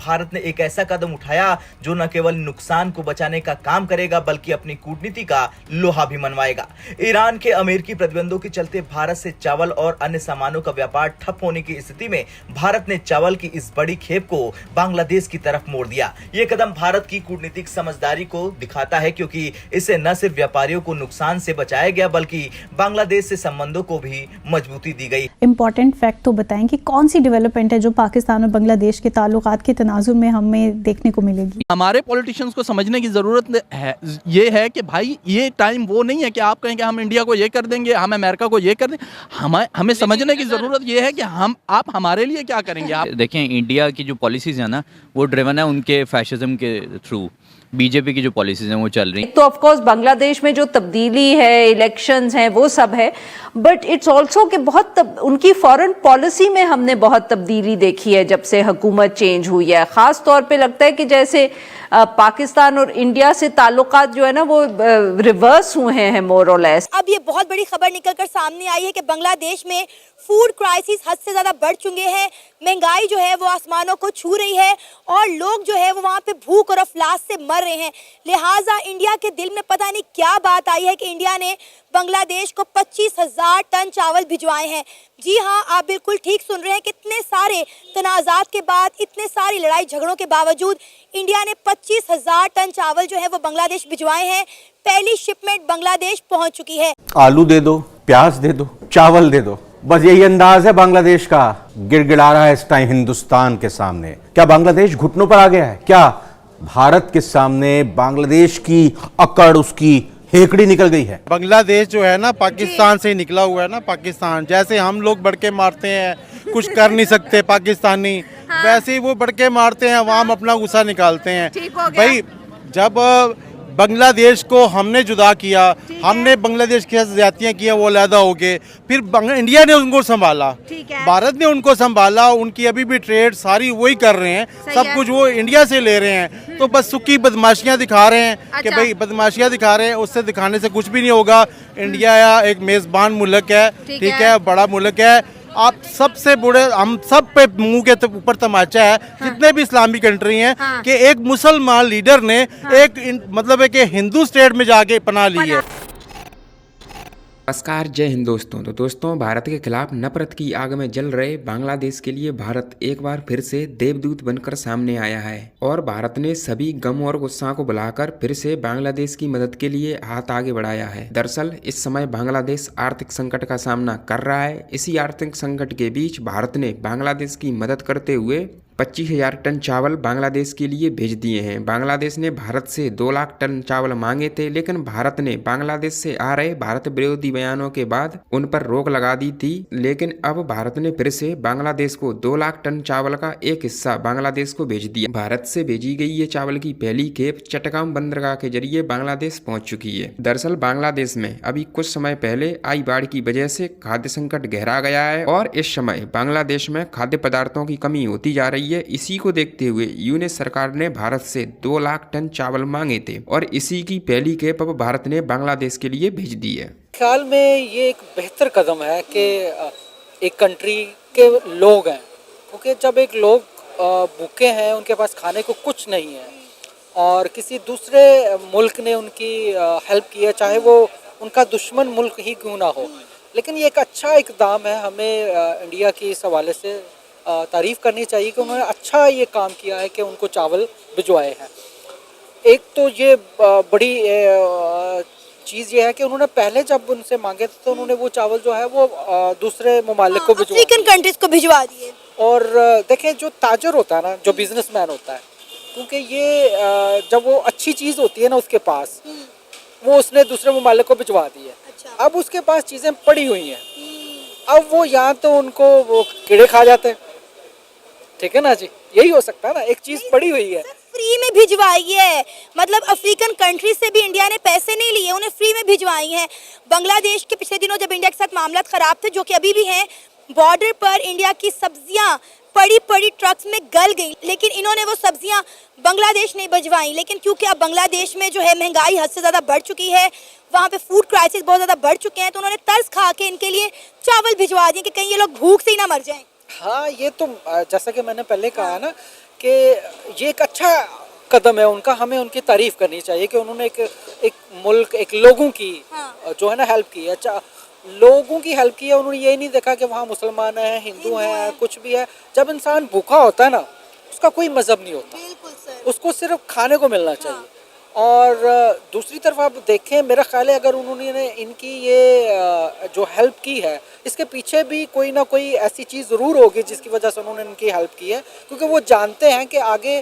भारत ने एक ऐसा कदम उठाया जो न केवल नुकसान को बचाने का काम करेगा बल्कि अपनी कूटनीति का लोहा भी मनवाएगा। ईरान के अमेरिकी प्रतिबंधों के चलते भारत से चावल और अन्य सामानों का व्यापार ठप होने की स्थिति में भारत ने चावल की इस बड़ी खेप को बांग्लादेश की तरफ मोड़ दिया। ये कदम भारत की कूटनीतिक समझदारी को दिखाता है, क्योंकि इससे न सिर्फ व्यापारियों को नुकसान से बचाया गया बल्कि बांग्लादेश से संबंधों को भी मजबूती दी गई। इम्पोर्टेंट फैक्ट तो बताएं कि कौन सी डेवलपमेंट है जो पाकिस्तान और बांग्लादेश के ताल्लुकात के तनाजुर में हमें देखने को मिलेगी। हमारे पॉलिटिशियंस को समझने की जरूरत है, ये है कि भाई ये टाइम वो नहीं है कि आप कहें कि हम इंडिया को ये कर देंगे, हम अमेरिका को ये कर देंगे। हमें समझने की जरूरत ये है कि आप हमारे लिए क्या करेंगे। आप देखें, इंडिया की जो पॉलिसीज है ना वो ड्रिवन है उनके फैशिज्म के थ्रू। बीजेपी की जो पॉलिसीज हैं वो चल रही हैं। तो ऑफ कोर्स बांग्लादेश में जो तब्दीली है, इलेक्शंस हैं, वो सब है, बट इट्स ऑल्सो कि उनकी फॉरेन पॉलिसी में हमने बहुत तब्दीली देखी है जब से हुकूमत चेंज हुई है। खास तौर पे लगता है कि जैसे पाकिस्तान और इंडिया से ताल्लुकात जो है ना वो रिवर्स हुए हैं मोर और लेस। अब ये बहुत बड़ी खबर निकलकर सामने आई है कि बांग्लादेश में फूड क्राइसिस हद से ज्यादा बढ़ चुके हैं। महंगाई जो है वो आसमानों को छू रही है और लोग जो है वो वहाँ पे भूख और अफलास से मर रहे हैं। लिहाजा इंडिया के दिल में पता नहीं क्या बात आई है कि इंडिया ने बांग्लादेश को 25,000 टन चावल भिजवाए हैं। जी हाँ, आप बिल्कुल ठीक सुन रहे हैं। कितने सारे तनाजात के बाद, इतने सारी लड़ाई झगड़ों के बावजूद इंडिया ने 25,000 टन चावल जो है वो बांग्लादेश भिजवाए हैं। पहली शिपमेंट बांग्लादेश पहुंच चुकी है। आलू दे दो, प्याज दे दो, चावल दे दो, बस यही अंदाज है बांग्लादेश का। गिड़गिड़ा रहा है इस टाइम हिंदुस्तान के सामने। क्या बांग्लादेश घुटनों पर आ गया है? क्या भारत के सामने बांग्लादेश की अकड़, उसकी हेकड़ी निकल गई है? बांग्लादेश जो है ना पाकिस्तान से निकला हुआ है ना। पाकिस्तान जैसे हम लोग बड़के मारते हैं, कुछ कर नहीं सकते पाकिस्तानी, वैसे ही वो बड़के मारते हैं, अवाम अपना गुस्सा निकालते हैं। भाई जब बांग्लादेश को हमने जुदा किया, हमने बांग्लादेश के साथ ज्यादतियां किया, वो अलहदा हो गए, फिर इंडिया ने उनको संभाला, भारत ने उनको संभाला। उनकी अभी भी ट्रेड सारी वही कर रहे हैं, सब कुछ वो इंडिया से ले रहे हैं। तो बस सुखी बदमाशियां दिखा रहे हैं कि भाई बदमाशियां दिखा रहे हैं, उससे दिखाने से कुछ भी नहीं होगा। इंडिया एक मेजबान मुल्क है, ठीक है, बड़ा मुल्क है। आप सबसे बुरे, हम सब पे मुंह के ऊपर तमाचा है, जितने भी इस्लामी कंट्री हैं, कि एक मुसलमान लीडर ने मतलब है कि हिंदू स्टेट में जाके पनाह ली है। नमस्कार, जय हिंद दोस्तों। तो दोस्तों, भारत के खिलाफ नफरत की आग में जल रहे बांग्लादेश के लिए भारत एक बार फिर से देवदूत बनकर सामने आया है और भारत ने सभी गम और गुस्सा को बुलाकर फिर से बांग्लादेश की मदद के लिए हाथ आगे बढ़ाया है। दरअसल इस समय बांग्लादेश आर्थिक संकट का सामना कर रहा है। इसी आर्थिक संकट के बीच भारत ने बांग्लादेश की मदद करते हुए 25,000 टन चावल बांग्लादेश के लिए भेज दिए हैं। बांग्लादेश ने भारत से 2 लाख टन चावल मांगे थे, लेकिन भारत ने बांग्लादेश से आ रहे भारत विरोधी बयानों के बाद उन पर रोक लगा दी थी। लेकिन अब भारत ने फिर से बांग्लादेश को 2 लाख टन चावल का एक हिस्सा बांग्लादेश को भेज दिया। भारत से भेजी गई ये चावल की पहली खेप चट्टग्राम बंदरगाह के जरिए बांग्लादेश पहुंच चुकी है। दरअसल बांग्लादेश में अभी कुछ समय पहले आई बाढ़ की वजह से खाद्य संकट गहरा गया है और इस समय बांग्लादेश में खाद्य पदार्थों की कमी होती जा रही है। इसी को देखते हुए यूनियन सरकार ने भारत से 2 लाख टन चावल मांगे थे और इसी की पहली खेप अब भारत ने बांग्लादेश के लिए भेज दी है। ख्याल में ये एक बेहतर कदम है कि एक कंट्री के लोग हैं, क्योंकि जब एक लोग भूखे हैं, उनके पास खाने को कुछ नहीं है और किसी दूसरे मुल्क ने उनकी हेल्प की है, चाहे वो उनका दुश्मन मुल्क ही क्यों ना हो, लेकिन ये एक अच्छा इकदाम है। हमें इंडिया की इस हवाले से तारीफ़ करनी चाहिए कि उन्होंने अच्छा ये काम किया है कि उनको चावल भिजवाए हैं। एक तो ये बड़ी चीज़ ये है कि उन्होंने पहले जब उनसे मांगे थे तो उन्होंने वो चावल जो है वो दूसरे ममालिक को भिजवा, अफ्रीकन कंट्रीज को भिजवा दिए। और देखें, जो ताजर होता है ना, जो बिजनेसमैन होता है, क्योंकि ये जब वो अच्छी चीज़ होती है ना उसके पास, वो उसने दूसरे ममालिक को भिजवा दी है। अच्छा। अब उसके पास चीज़ें पड़ी हुई हैं, अब वो यहाँ तो उनको वो कीड़े खा जाते हैं, ठीक है ना जी, यही हो सकता है ना, एक चीज पड़ी हुई है। फ्री में भिजवाई है, मतलब अफ्रीकन कंट्री से भी इंडिया ने पैसे नहीं लिए, उन्हें फ्री में भिजवाई हैं। बांग्लादेश के पिछले दिनों जब इंडिया के साथ मामला खराब थे, जो कि अभी भी हैं, बॉर्डर पर इंडिया की सब्जियां पड़ी ट्रक्स में गल गई, लेकिन इन्होंने वो सब्जियां बांग्लादेश नहीं भिजवाई। लेकिन क्योंकि अब बांग्लादेश में जो है महंगाई हद से ज़्यादा बढ़ चुकी है, वहाँ पे फूड क्राइसिस बहुत ज़्यादा बढ़ चुके हैं, तो उन्होंने तर्स खा के इनके लिए चावल भिजवा दिए कि कहीं ये लोग भूख से ही ना मर जाएं। हाँ, ये तो जैसा कि मैंने पहले कहा ना कि ये एक अच्छा कदम है उनका, हमें उनकी तारीफ करनी चाहिए कि उन्होंने एक मुल्क, एक लोगों की जो है ना हेल्प की है। अच्छा, लोगों की हेल्प की है, उन्होंने ये नहीं देखा कि वहाँ मुसलमान हैं, हिंदू हैं, कुछ भी है। जब इंसान भूखा होता है ना, उसका कोई मजहब नहीं होता, उसको सिर्फ खाने को मिलना चाहिए। और दूसरी तरफ आप देखें, मेरा ख्याल है अगर उन्होंने इनकी ये जो हेल्प की है, इसके पीछे भी कोई ना कोई ऐसी चीज़ ज़रूर होगी जिसकी वजह से उन्होंने इनकी हेल्प की है, क्योंकि वो जानते हैं कि आगे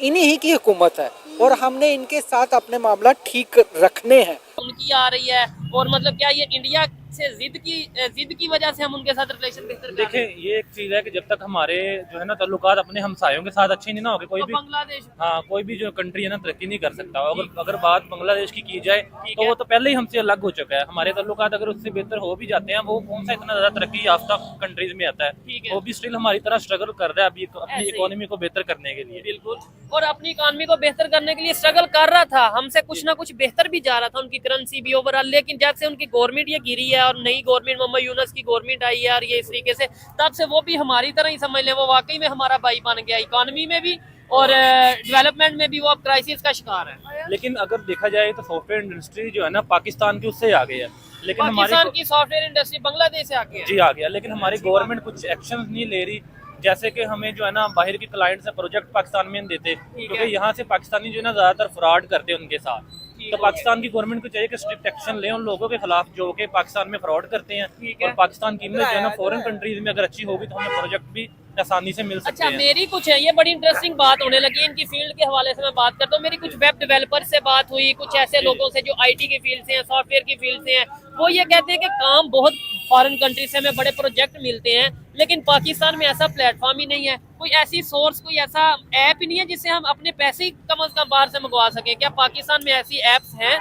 इन्हीं ही की हुकूमत है और हमने इनके साथ अपने मामला ठीक रखने हैं। उनकी आ रही है और मतलब क्या ये इंडिया से जिद की वजह से हम उनके साथ रिलेशन बेहतर कर रहे हैं? देखिए, ये एक चीज़ है कि जब तक हमारे जो है ना ताल्लुकात अपने हमसायों के साथ अच्छे नहीं ना होंगे, कोई तो भी बांग्लादेश, हाँ, कोई भी जो कंट्री है ना तरक्की नहीं कर सकता। अगर बात बांग्लादेश की जाए तो वो तो पहले ही हमसे अलग हो चुका है। हमारे ताल्लुकात अगर उससे बेहतर हो भी जाते हैं, वो कौन सा इतना ज़्यादा तरक्की याफ्ता कंट्रीज में आता है, वो भी स्टिल हमारी तरह स्ट्रगल कर रहा है अभी अपनी इकोनॉमी को बेहतर करने के लिए। बिल्कुल, और अपनी इकॉनमी को बेहतर करने के लिए स्ट्रगल कर रहा था, हमसे कुछ ना कुछ बेहतर भी जा रहा था, उनकी करेंसी भी ओवरऑल। लेकिन जब से उनकी गवर्नमेंट ये गिरी है और नई गवर्नमेंट मोहम्मद यूनुस की गवर्नमेंट आई है और ये इस तरीके से, तब से वो भी हमारी तरह ही समझ लें, वो वाकई में हमारा भाई बन गया, इकॉनमी में भी और डेवलपमेंट में भी वो अब क्राइसिस का शिकार है। लेकिन अगर देखा जाए तो सॉफ्टवेयर इंडस्ट्री जो है ना पाकिस्तान की उससे आगे है, लेकिन पाकिस्तान की सॉफ्टवेयर इंडस्ट्री बांग्लादेश से आगे है। जी आ गया, लेकिन हमारी गवर्नमेंट कुछ एक्शन नहीं ले रही। जैसे कि हमें जो है ना बाहर के क्लाइंट से प्रोजेक्ट पाकिस्तान में देते, क्योंकि यहाँ से पाकिस्तानी जो है ना ज़्यादातर फ्रॉड करते हैं उनके साथ। तो पाकिस्तान की गवर्नमेंट को चाहिए कि स्ट्रिक्ट एक्शन लें उन लोगों के खिलाफ जो कि पाकिस्तान में फ्रॉड करते हैं, और पाकिस्तान की इमेज जो है ना फॉरेन कंट्रीज में अगर अच्छी होगी तो हमें प्रोजेक्ट भी आसानी से मिल सकते हैं। मेरी कुछ है, ये बड़ी इंटरेस्टिंग बात होने लगी इनकी फील्ड के हवाले से मैं बात करता हूँ। मेरी कुछ वेब डेवलपर से बात हुई, कुछ ऐसे लोगों से जो आईटी की फील्ड से हैं, सॉफ्टवेयर की फील्ड से हैं, वो ये कहते हैं कि काम बहुत फॉरेन कंट्री से हमें बड़े प्रोजेक्ट मिलते हैं, लेकिन पाकिस्तान में ऐसा प्लेटफॉर्म ही नहीं है, कोई ऐसी सोर्स, कोई ऐसा ऐप ही नहीं है जिससे हम अपने पैसे ही कम से कम बाहर से मंगवा सकें। क्या पाकिस्तान में ऐसी ऐप्स हैं?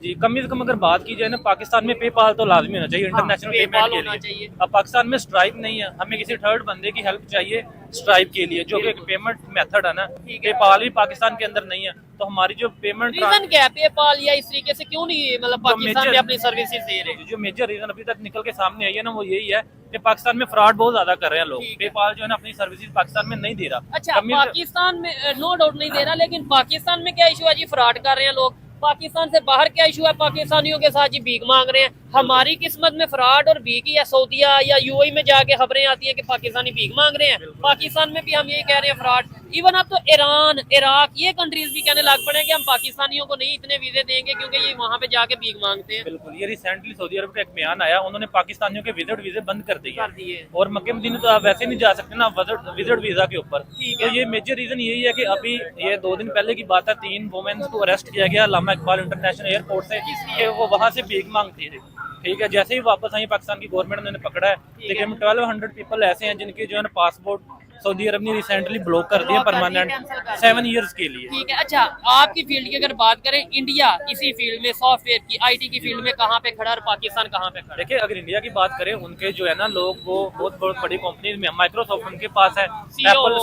जी, कम से कम अगर बात की जाए ना, पाकिस्तान में पेपाल तो लाजमी होना चाहिए इंटरनेशनल पेमेंट के लिए। अब पाकिस्तान में स्ट्राइप नहीं है, हमें किसी थर्ड बंदे की हेल्प चाहिए स्ट्राइप के लिए, जो कि एक पेमेंट मेथड है ना। पेपाल भी पाकिस्तान के अंदर नहीं है, तो हमारी जो पेमेंट रीजन क्या है पेपाल या इस तरीके से क्यों नहीं मतलब पाकिस्तान में अपनी सर्विसेज दे रहे? जो मेजर रीजन अभी तक निकल के सामने आई है ना, वो यही है कि पाकिस्तान में फ्रॉड बहुत ज्यादा कर रहे हैं लोग। पेपाल जो है ना अपनी सर्विसेज पाकिस्तान में नहीं दे रहा। अच्छा, पाकिस्तान में नो डाउट नहीं दे रहा, लेकिन पाकिस्तान में क्या इशू है जी? फ्रॉड कर रहे हैं लोग। पाकिस्तान से बाहर क्या इशू है? पाकिस्तानियों के साथ जी भीख मांग रहे हैं। हमारी किस्मत में फ्रॉड और भीख, या सऊदीया या यूएई में जाके खबरें आती हैं कि पाकिस्तानी भीख मांग रहे हैं। पाकिस्तान में भी हम यही कह रहे हैं फ्रॉड। इवन अब तो ईरान, इराक, ये कंट्रीज भी कहने लग पड़े कि हम पाकिस्तानियों को नहीं इतने वीजे देंगे क्योंकि ये वहाँ पे जाके भीख मांगते हैं। बिल्कुल, ये रिसेंटली सऊदी अरब का एक बयान आया, उन्होंने पाकिस्तानियों के विजिट वीजे बंद कर दिए और मक्के मदीने तो आप वैसे नहीं जा सकते ना विजिट वीजा के ऊपर। तो ये मेजर रीजन यही है कि अभी ये 2 दिन पहले की बात है, 3 वुमेन्स को अरेस्ट किया गया अल्लामा इकबाल इंटरनेशनल एयरपोर्ट से कि वो वहाँ से भीख मांगती थी। ठीक है, जैसे ही वापस आई पाकिस्तान की गवर्नमेंट ने पकड़ा है। लेकिन 1200 पीपल ऐसे हैं जिनके जो है ना पासपोर्ट सऊदी अरब ने रिसेंटली ब्लॉक कर दिया परमानेंट 7 ईयर्स के लिए। ठीक है, अच्छा आपकी फील्ड की अगर बात करें, इंडिया इसी फील्ड में सॉफ्टवेयर की, आईटी की फील्ड में कहाँ पे खड़ा और पाकिस्तान कहाँ पे खड़ा? देखिए, अगर इंडिया की बात करें, उनके जो है ना लोग वो बहुत बड़ी कंपनी में, माइक्रोसॉफ्ट उनके पास है, एप्पल